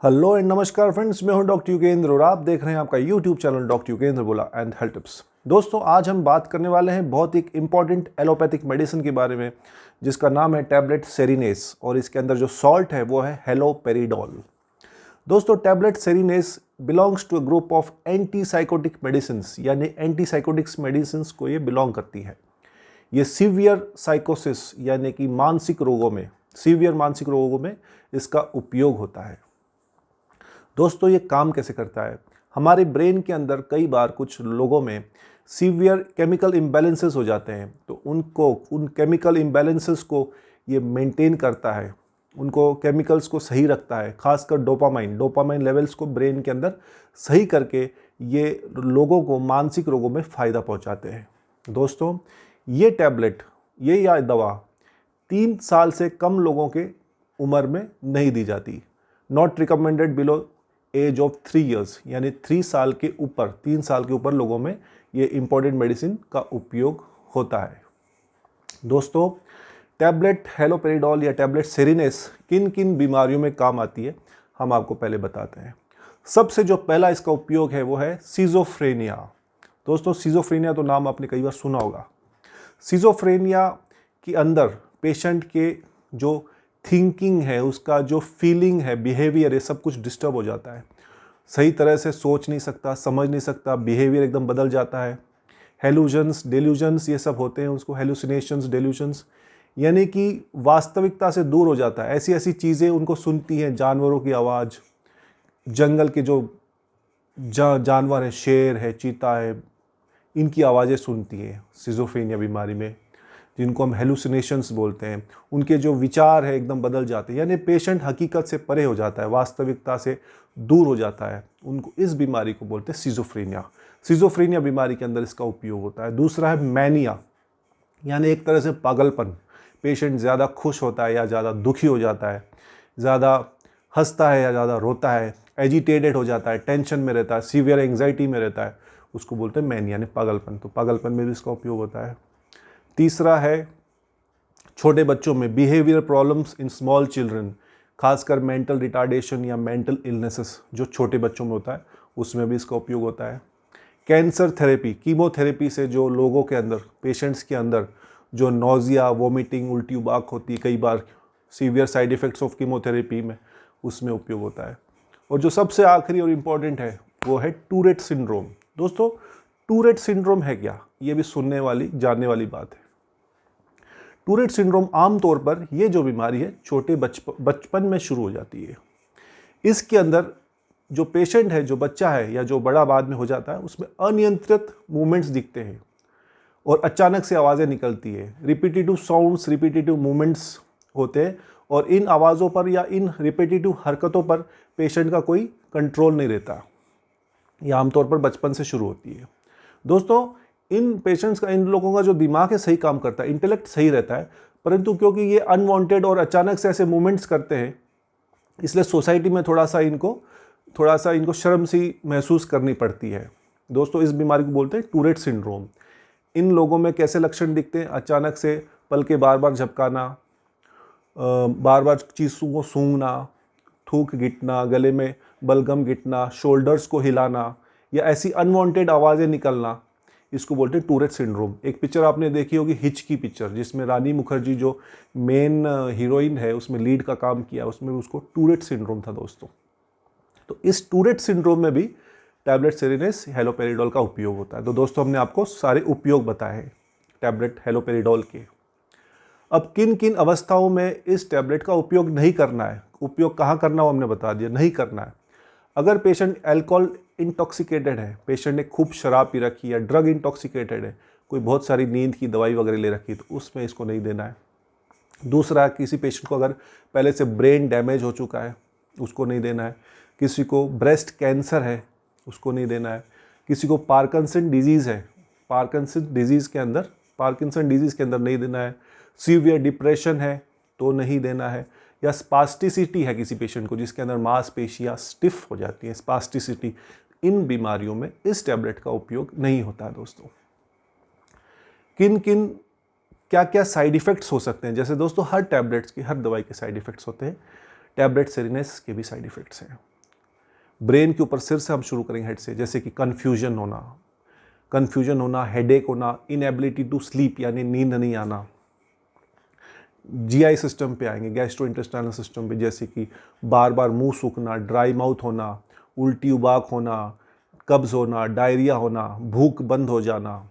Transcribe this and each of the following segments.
Hello and नमस्कार friends, मैं हूं डॉक्टर युगेंद्र और आप देख रहे हैं आपका यूट्यूब चैनल डॉक्टर युगेंद्र बोला एंड हेल्थ टिप्स। दोस्तों, आज हम बात करने वाले हैं बहुत एक इंपॉर्टेंट एलोपैथिक मेडिसिन के बारे में जिसका नाम है टैबलेट सेरिनेस और इसके अंदर जो सॉल्ट है वो है हेलोपेरिडोल। दोस्तों, tablet serenace belongs to a group of antipsychotic medicine, यानी एंटीसाइकोटिक्स मेडिसिन को ये बिलोंग करती है। ये सीवियर साइकोसिस यानी कि सीवियर मानसिक रोगों में इसका उपयोग होता है। दोस्तों, ये काम कैसे करता है? हमारे ब्रेन के अंदर कई बार कुछ लोगों में सीवियर केमिकल इम्बैलेंसेस हो जाते हैं, तो उन केमिकल इम्बैलेंसेस को ये मेंटेन करता है, उनको केमिकल्स को सही रखता है, खासकर डोपामाइन लेवल्स को ब्रेन के अंदर सही करके ये लोगों को मानसिक रोगों में फ़ायदा पहुंचाते हैं। दोस्तों, ये टैबलेट या दवा 3 साल से कम लोगों के उम्र में नहीं दी जाती। Not recommended below age of 3 years, यानी 3 साल के ऊपर लोगों में ये इंपॉर्टेंट मेडिसिन का उपयोग होता है। दोस्तों, टैबलेट हेलोपेरिडोल या टैबलेट सेरिनेस किन किन बीमारियों में काम आती है हम आपको पहले बताते हैं। सबसे जो पहला इसका उपयोग है वो है सिजोफ्रेनिया। दोस्तों, सिजोफ्रेनिया तो नाम आपने कई बार सुना होगा। सिजोफ्रेनिया के अंदर पेशेंट के जो थिंकिंग है, उसका जो फीलिंग है, बिहेवियर है, सब कुछ डिस्टर्ब हो जाता है। सही तरह से सोच नहीं सकता, समझ नहीं सकता, बिहेवियर एकदम बदल जाता है। हेलुजन्स, डेल्यूजन्स ये सब होते हैं, उसको हेलुसिनेशंस, डेल्यूजन्स, यानी कि वास्तविकता से दूर हो जाता है। ऐसी ऐसी चीज़ें उनको सुनती हैं, जानवरों की आवाज़, जंगल के जो जानवर हैं, शेर है, चीता है, इनकी आवाज़ें सुनती हैं सिजोफ्रेनिया बीमारी में, जिनको हम हेलुसिनेशंस बोलते हैं। उनके जो विचार है एकदम बदल जाते हैं, यानी पेशेंट हकीकत से परे हो जाता है, वास्तविकता से दूर हो जाता है। उनको इस बीमारी को बोलते हैं सिजोफ्रेनिया बीमारी के अंदर इसका उपयोग होता है। दूसरा है मैनिया, यानी एक तरह से पागलपन। पेशेंट ज़्यादा खुश होता है या ज़्यादा दुखी हो जाता है, ज़्यादा हंसता है या ज़्यादा रोता है, एजिटेटेड हो जाता है, टेंशन में रहता है, सीवियर एंग्जाइटी में रहता है, उसको बोलते हैं मैनिया, यानी पागलपन। तो पागलपन में भी इसका उपयोग होता है। तीसरा है छोटे बच्चों में behaviour problems in small children, खासकर मेंटल रिटार्डेशन या मेंटल इलनेसेस जो छोटे बच्चों में होता है, उसमें भी इसका उपयोग होता है। कैंसर थेरेपी, कीमोथेरेपी से जो लोगों के अंदर, पेशेंट्स के अंदर जो नोजिया, वोमिटिंग, उल्टी उबाक होती है, कई बार severe side effects of chemotherapy में, उसमें उपयोग होता है। और जो सबसे आखिरी और इम्पॉर्टेंट है वो है टूरेट सिंड्रोम। दोस्तों, टूरेट सिंड्रोम है क्या? ये भी सुनने वाली, जानने वाली बात है। टूरेट सिंड्रोम आमतौर पर ये जो बीमारी है छोटे बचपन में शुरू हो जाती है। इसके अंदर जो पेशेंट है, जो बच्चा है या जो बड़ा बाद में हो जाता है, उसमें अनियंत्रित मूवमेंट्स दिखते हैं और अचानक से आवाज़ें निकलती है। रिपीटेटिव साउंड्स, रिपीटेटिव मूवमेंट्स होते हैं और इन आवाज़ों पर या इन रिपीटेटिव हरकतों पर पेशेंट का कोई कंट्रोल नहीं रहता। यह आमतौर पर बचपन से शुरू होती है। दोस्तों, इन लोगों का जो दिमाग है सही काम करता है, इंटेलेक्ट सही रहता है, परंतु क्योंकि ये अनवांटेड और अचानक से ऐसे मूवमेंट्स करते हैं, इसलिए सोसाइटी में थोड़ा सा इनको शर्म सी महसूस करनी पड़ती है। दोस्तों, इस बीमारी को बोलते हैं टूरेट सिंड्रोम। इन लोगों में कैसे लक्षण दिखते हैं? अचानक से पलकें बार बार झपकाना, बार बार चीज़ों को सूंघना, थूक गिटना, गले में बलगम गिटना, शोल्डर्स को हिलाना या ऐसी अनवांटेड आवाज़ें निकलना, इसको बोलते हैं टूरेट सिंड्रोम। एक पिक्चर आपने देखी होगी, हिच की पिक्चर, जिसमें रानी मुखर्जी जो मेन हीरोइन है उसमें लीड का काम किया, उसमें उसको टूरेट सिंड्रोम था। दोस्तों, तो इस टूरेट सिंड्रोम में भी टैबलेट सेरिनेस हेलोपेरिडोल का उपयोग होता है। तो दोस्तों, हमने आपको सारे उपयोग बताए हैं टैबलेट हेलोपेरिडोल के। अब किन किन अवस्थाओं में इस टैबलेट का उपयोग नहीं करना है, उपयोग कहाँ करना, वो हमने बता दिया। नहीं करना है अगर पेशेंट अल्कोहल इंटॉक्सिकेटेड है, पेशेंट ने खूब शराब पी रखी है, ड्रग इंटॉक्सिकेटेड है, कोई बहुत सारी नींद की दवाई वगैरह ले रखी है, तो उसमें इसको नहीं देना है। दूसरा, किसी पेशेंट को अगर पहले से ब्रेन डैमेज हो चुका है, उसको नहीं देना है। किसी को ब्रेस्ट कैंसर है, उसको नहीं देना है। किसी को पार्किंसन डिजीज़ है, पार्किंसन डिजीज़ के अंदर नहीं देना है। सीवियर डिप्रेशन है तो नहीं देना है। या स्पास्टिसिटी है किसी पेशेंट को, जिसके अंदर मांसपेशियाँ स्टिफ हो जाती हैं, स्पास्टिसिटी, इन बीमारियों में इस टैबलेट का उपयोग नहीं होता है। दोस्तों, किन किन क्या क्या साइड इफ़ेक्ट्स हो सकते हैं? जैसे दोस्तों, हर टैबलेट्स की, हर दवाई के साइड इफ़ेक्ट्स होते हैं, टैबलेट सेरिनेस के भी साइड इफ़ेक्ट्स हैं। ब्रेन के ऊपर सिर से हम शुरू करेंगे, हेड से, जैसे कि कन्फ्यूजन होना, हेडेक होना, इनएबिलिटी टू स्लीप यानी नींद नहीं आना। जीआई सिस्टम पे आएंगे, गैस्ट्रोइंटेस्टाइनल सिस्टम पे, जैसे कि बार बार मुंह सूखना, ड्राई माउथ होना, उल्टी उबाक होना, कब्ज़ होना, डायरिया होना, भूख बंद हो जाना।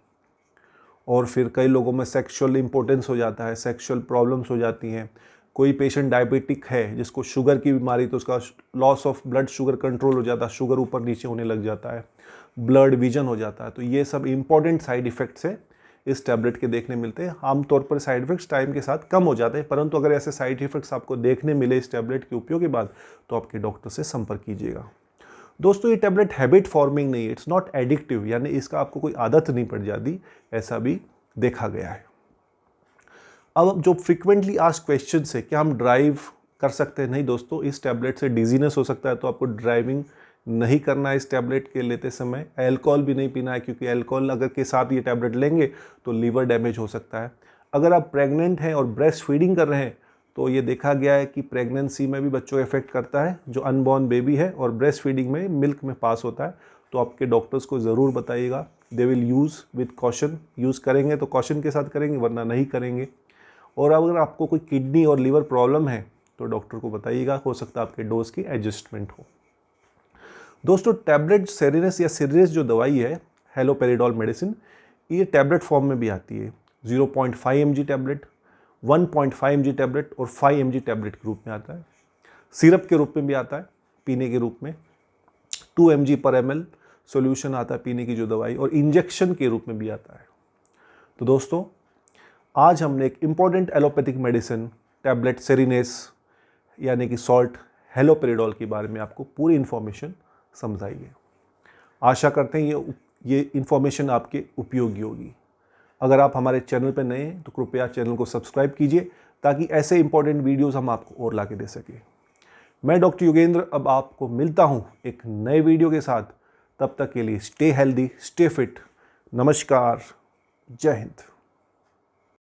और फिर कई लोगों में सेक्सुअल इंपोर्टेंस हो जाता है, सेक्सुअल प्रॉब्लम्स हो जाती हैं। कोई पेशेंट डायबिटिक है जिसको शुगर की बीमारी, तो उसका loss of blood sugar control हो जाता है, शुगर ऊपर नीचे होने लग जाता है, ब्लड विजन हो जाता है। तो ये सब इंपॉर्टेंट साइड इफ़ेक्ट्स है इस टैबलेट के देखने मिलते हैं। आमतौर पर साइड इफ़ेक्ट्स टाइम के साथ कम हो जाते हैं, परंतु अगर ऐसे साइड इफ़ेक्ट्स आपको देखने मिले इस टैबलेट के उपयोग के बाद, तो आपके डॉक्टर से संपर्क कीजिएगा। दोस्तों, ये टैबलेट हैबिट फॉर्मिंग नहीं है, इट्स नॉट एडिक्टिव, यानी इसका आपको कोई आदत नहीं पड़ जाती, ऐसा भी देखा गया है। अब जो फ्रिक्वेंटली आस्क्ड क्वेश्चन है, क्या हम ड्राइव कर सकते हैं? नहीं दोस्तों, इस टैबलेट से डिजीनेस हो सकता है, तो आपको ड्राइविंग नहीं करना है इस टैबलेट के लेते समय। अल्कोहल भी नहीं पीना है, क्योंकि अल्कोहल अगर के साथ ये टैबलेट लेंगे तो लीवर डैमेज हो सकता है। अगर आप प्रेग्नेंट हैं और ब्रेस्ट फीडिंग कर रहे हैं, तो ये देखा गया है कि प्रेगनेंसी में भी बच्चों को इफेक्ट करता है, जो अनबॉर्न बेबी है और ब्रेस्ट फीडिंग में मिल्क में पास होता है। तो आपके डॉक्टर्स को ज़रूर बताइएगा, they will use with caution, use करेंगे तो कॉशन के साथ करेंगे, वरना नहीं करेंगे। और अगर आपको कोई किडनी और लीवर प्रॉब्लम है तो डॉक्टर को बताइएगा, हो सकता है आपके डोज की एडजस्टमेंट हो। दोस्तों, टैबलेट सेरिनेस या सिरियस जो दवाई है, हेलोपेरिडोल मेडिसिन, ये टैबलेट फॉर्म में भी आती है। 0.5 mg टैबलेट, 1.5 mg टैबलेट और 5 mg टैबलेट के रूप में आता है। सिरप के रूप में भी आता है पीने के रूप में, 2 mg पर ml सॉल्यूशन आता है पीने की जो दवाई, और इंजेक्शन के रूप में भी आता है। तो दोस्तों, आज हमने एक इम्पॉर्टेंट एलोपैथिक मेडिसिन टैबलेट सेरिनेस यानी कि सॉल्ट हेलोपेरिडोल के बारे में आपको पूरी इन्फॉर्मेशन समझाई है। आशा करते हैं ये इन्फॉर्मेशन आपके उपयोगी होगी। अगर आप हमारे चैनल पर नए हैं तो कृपया चैनल को सब्सक्राइब कीजिए, ताकि ऐसे इंपॉर्टेंट वीडियोस हम आपको और लाके दे सकें। मैं डॉक्टर योगेंद्र अब आपको मिलता हूं एक नए वीडियो के साथ। तब तक के लिए स्टे हेल्दी, स्टे फिट। नमस्कार, जय हिंद।